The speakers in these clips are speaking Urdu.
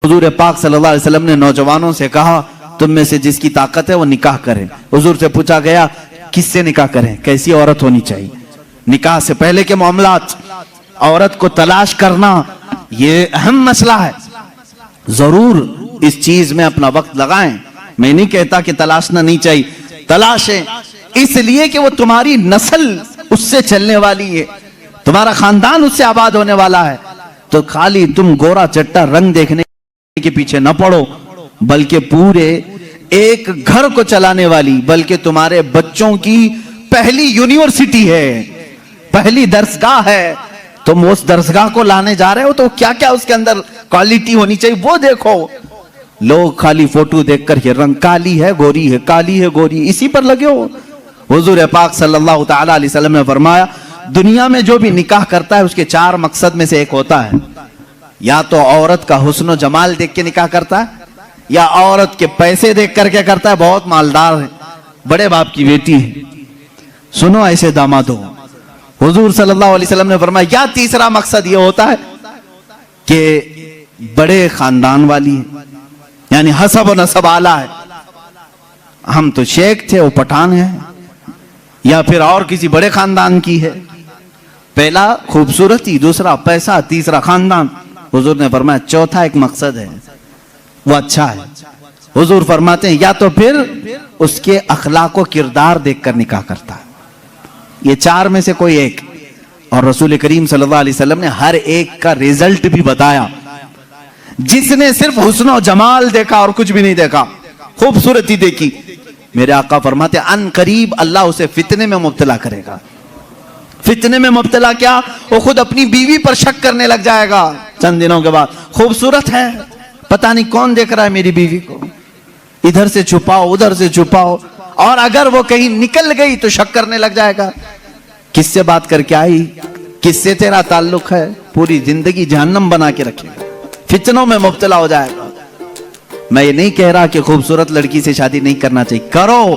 حضور پاک صلی اللہ علیہ وسلم نے نوجوانوں سے کہا تم میں سے جس کی طاقت ہے وہ نکاح کرے. حضور سے پوچھا گیا کس سے نکاح کریں, کیسی عورت ہونی چاہیے. نکاح سے پہلے کے معاملات, عورت کو تلاش کرنا یہ اہم مسئلہ ہے. ضرور اس چیز میں اپنا وقت لگائیں. میں نہیں کہتا کہ تلاشنا نہیں چاہیے, تلاشیں اس لیے کہ وہ تمہاری نسل اس سے چلنے والی ہے, تمہارا خاندان اس سے آباد ہونے والا ہے. تو خالی تم گورا چٹا رنگ دیکھنے کے پیچھے نہ پڑو, بلکہ پورے ایک گھر کو چلانے والی, بلکہ تمہارے بچوں کی پہلی یونیورسٹی ہے, پہلی درسگاہ ہے. تم اس درسگاہ کو لانے جا رہے ہو تو کیا کیا اس کے اندر کوالٹی ہونی چاہیے وہ دیکھو. لوگ خالی فوٹو دیکھ کر یہ رنگ کالی ہے گوری ہے, کالی ہے گوری, اسی پر لگے ہو. حضور پاک صلی اللہ تعالی علیہ وسلم نے فرمایا دنیا میں جو بھی نکاح کرتا ہے اس کے 4 مقصد میں سے ایک ہوتا ہے, یا تو عورت کا حسن و جمال دیکھ کے نکاح کرتا ہے, یا عورت کے پیسے دیکھ کر کے کرتا ہے, بہت مالدار ہے, بڑے باپ کی بیٹی ہے, سنو ایسے داماد ہو. حضور صلی اللہ علیہ وسلم نے فرمایا یا تیسرا مقصد یہ ہوتا ہے کہ بڑے خاندان والی ہے, یعنی حسب و نسب اعلیٰ ہے, ہم تو شیخ تھے وہ پٹھان ہے, یا پھر اور کسی بڑے خاندان کی ہے. پہلا خوبصورتی, دوسرا پیسہ, تیسرا خاندان. حضور نے فرمایا چوتھا ایک مقصد ہے وہ اچھا ہے. حضور فرماتے ہیں یا تو پھر اس کے اخلاق و کردار دیکھ کر نکاح کرتا ہے. یہ 4 میں سے کوئی ایک. اور رسول کریم صلی اللہ علیہ وسلم نے ہر ایک کا ریزلٹ بھی بتایا. جس نے صرف حسن و جمال دیکھا اور کچھ بھی نہیں دیکھا, خوبصورتی دیکھی, میرے آقا فرماتے ہیں ان قریب اللہ اسے فتنے میں مبتلا کرے گا. فتنے میں مبتلا کیا, وہ خود اپنی بیوی پر شک کرنے لگ جائے گا چند دنوں کے بعد. خوبصورت ہے, پتہ نہیں کون دیکھ رہا ہے میری بیوی کو, ادھر سے چھپاؤ ادھر سے چھپاؤ, اور اگر وہ کہیں نکل گئی تو شک کرنے لگ جائے گا کس سے بات کر کے آئی, کس سے تیرا تعلق ہے, پوری زندگی جہنم بنا کے رکھے گا, فتنوں میں مبتلا ہو جائے گا. میں یہ نہیں کہہ رہا کہ خوبصورت لڑکی سے شادی نہیں کرنا چاہیے, کرو,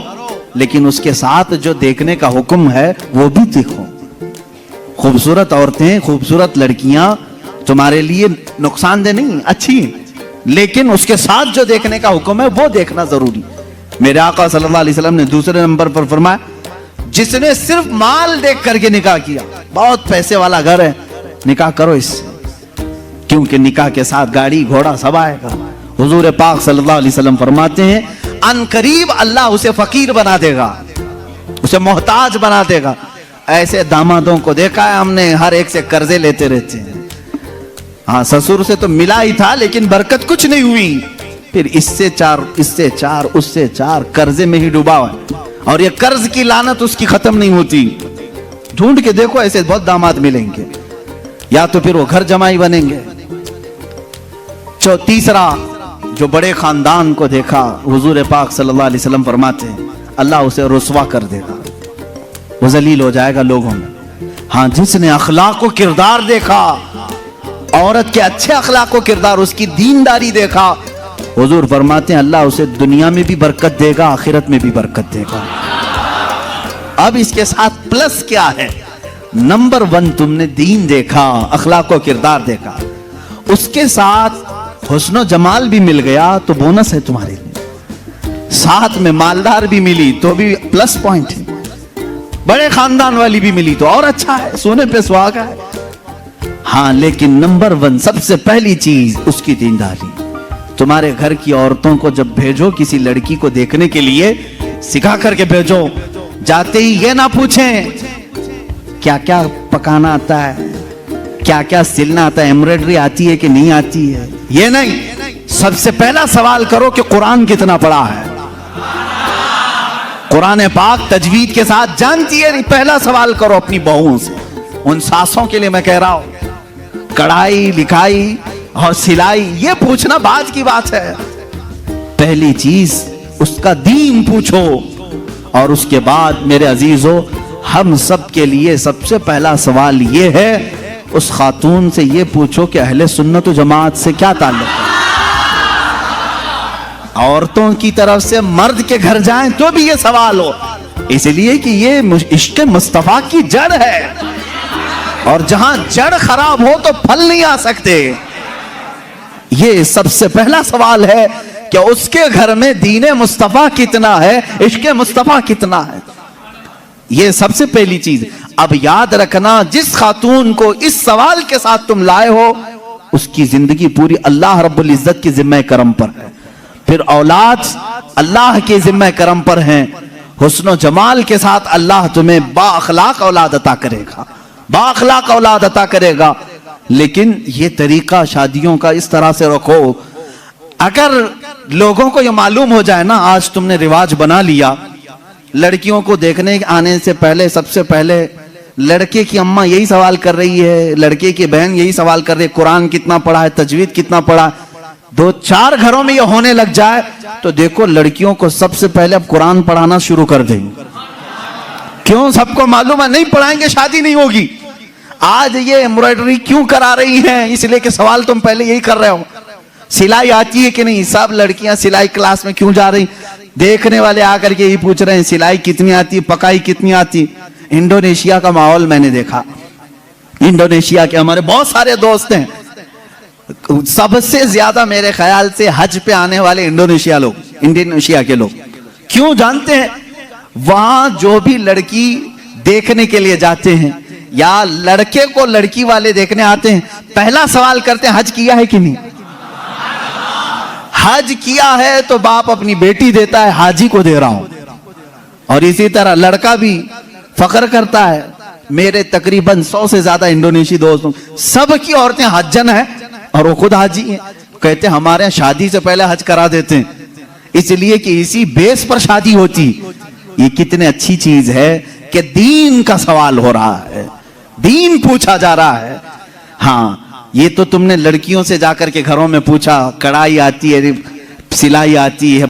لیکن اس کے ساتھ جو دیکھنے کا حکم ہے وہ بھی دیکھو. خوبصورت عورتیں, خوبصورت لڑکیاں تمہارے لیے نقصان دہ نہیں, اچھی ہیں, لیکن اس کے ساتھ جو دیکھنے کا حکم ہے وہ دیکھنا ضروری. میرے آقا صلی اللہ علیہ وسلم نے دوسرے نمبر پر فرمایا جس نے صرف مال دیکھ کر کے نکاح کیا, بہت پیسے والا گھر ہے, نکاح کرو اس سے, کیونکہ نکاح کے ساتھ گاڑی گھوڑا سب آئے گا. حضور پاک صلی اللہ علیہ وسلم فرماتے ہیں ان قریب اللہ اسے فقیر بنا دے گا, اسے محتاج بنا دے گا. ایسے دامادوں کو دیکھا ہے ہم نے, ہر ایک سے قرضے لیتے رہتے ہیں. ہاں سسر سے تو ملا ہی تھا لیکن برکت کچھ نہیں ہوئی, پھر اس سے 4 اس سے 4 اس سے 4 قرضے میں ہی ڈوبا ہوا ہے, اور یہ قرض کی لعنت اس کی ختم نہیں ہوتی. ڈھونڈ کے دیکھو ایسے بہت داماد ملیں گے, یا تو پھر وہ گھر جمائی بنیں گے. تیسرا جو بڑے خاندان کو دیکھا, حضور پاک صلی اللہ علیہ وسلم فرماتے ہیں اللہ اسے رسوا کر دے گا, وہ ذلیل ہو جائے گا لوگوں میں. ہاں جس نے اخلاق و کردار دیکھا, عورت کے اچھے اخلاق و کردار, اس کی دینداری دیکھا, حضور فرماتے ہیں اللہ اسے دنیا میں بھی برکت دے گا, آخرت میں بھی برکت دے گا. اب اس کے ساتھ پلس کیا ہے, نمبر 1 تم نے دین دیکھا, اخلاق و کردار دیکھا, اس کے ساتھ حسن و جمال بھی مل گیا تو بونس ہے تمہارے لیے, ساتھ میں مالدار بھی ملی تو بھی پلس پوائنٹ ہے, بڑے خاندان والی بھی ملی تو اور اچھا ہے, سونے پہ سہاگا ہے. ہاں لیکن نمبر 1 سب سے پہلی چیز اس کی دینداری. تمہارے گھر کی عورتوں کو جب بھیجو کسی لڑکی کو دیکھنے کے لیے, سکھا کر کے بھیجو. جاتے ہی یہ نہ پوچھیں کیا کیا پکانا آتا ہے, کیا کیا سلنا آتا ہے, ایمبرائڈری آتی ہے کہ نہیں آتی ہے, یہ نہیں. سب سے پہلا سوال کرو کہ قرآن کتنا پڑھا ہے, قرآن پاک تجوید کے ساتھ جانتی ہے نہیں. پہلا سوال کرو اپنی بہوؤں سے. ان ساسوں کے لیے میں کہہ رہا ہوں, کڑھائی لکھائی اور سلائی یہ پوچھنا بعد کی بات ہے, پہلی چیز اس کا دین پوچھو. اور اس کے بعد میرے عزیزو, ہم سب کے لیے سب سے پہلا سوال یہ ہے, اس خاتون سے یہ پوچھو کہ اہل سنت و جماعت سے کیا تعلق ہے. عورتوں کی طرف سے مرد کے گھر جائیں تو بھی یہ سوال ہو, اس لیے کہ یہ عشق مصطفیٰ کی جڑ ہے, اور جہاں جڑ خراب ہو تو پھل نہیں آ سکتے. یہ سب سے پہلا سوال ہے کہ اس کے گھر میں دین مصطفیٰ کتنا ہے، عشق مصطفیٰ کتنا ہے. یہ سب سے پہلی چیز. اب یاد رکھنا، جس خاتون کو اس سوال کے ساتھ تم لائے ہو اس کی زندگی پوری اللہ رب العزت کی ذمہ کرم پر ہے. پھر اولاد اللہ کے ذمہ کرم پر ہیں. حسن و جمال کے ساتھ اللہ تمہیں با اخلاق اولاد عطا کرے گا، با اخلاق اولاد عطا کرے گا. لیکن یہ طریقہ شادیوں کا اس طرح سے رکھو. اگر لوگوں کو یہ معلوم ہو جائے نا، آج تم نے رواج بنا لیا، لڑکیوں کو دیکھنے آنے سے پہلے سب سے پہلے لڑکے کی اماں یہی سوال کر رہی ہے، لڑکے کی بہن یہی سوال کر رہی ہے، قرآن کتنا پڑھا ہے، تجوید کتنا پڑھا ہے. 2-4 گھروں میں یہ ہونے لگ جائے تو دیکھو لڑکیوں کو سب سے پہلے اب قرآن پڑھانا شروع کر دیں. کیوں؟ سب کو معلوم ہے نہیں پڑھائیں گے شادی نہیں ہوگی. آج یہ ایمبرائڈری کیوں کرا رہی ہیں؟ اس لیے کہ سوال تم پہلے یہی کر رہے ہو. سلائی آتی ہے کہ نہیں؟ سب لڑکیاں سلائی کلاس میں کیوں جا رہی؟ دیکھنے والے آ کر کے یہی پوچھ رہے ہیں سلائی کتنی آتی، پکائی کتنی آتی. انڈونیشیا کا ماحول میں نے دیکھا. انڈونیشیا کے ہمارے بہت سارے دوست ہیں. سب سے زیادہ میرے خیال سے حج پہ آنے والے انڈونیشیا کے لوگ. کیوں جانتے ہیں؟ وہاں جو بھی لڑکی دیکھنے کے لیے جاتے ہیں یا لڑکے کو لڑکی والے دیکھنے آتے ہیں، پہلا سوال کرتے ہیں حج کیا ہے کہ نہیں. حج کیا ہے تو باپ اپنی بیٹی دیتا ہے، حاجی کو دے رہا ہوں. اور اسی طرح لڑکا بھی فخر کرتا ہے. میرے تقریباً 100 سے زیادہ انڈونیشی دوست ہوں، سب کی عورتیں حجن ہیں اور وہ خود حاجی ہیں. کہتے ہیں ہمارے یہاں شادی سے پہلے حج کرا دیتے ہیں، اس لیے کہ اسی بیس پر شادی ہوتی. یہ کتنے اچھی چیز ہے کہ دین کا سوال ہو رہا ہے، دین پوچھا جا رہا ہے. ہاں یہ تو تم نے لڑکیوں سے جا کر کے گھروں میں پوچھا کڑھائی آتی ہے، سلائی آتی ہے.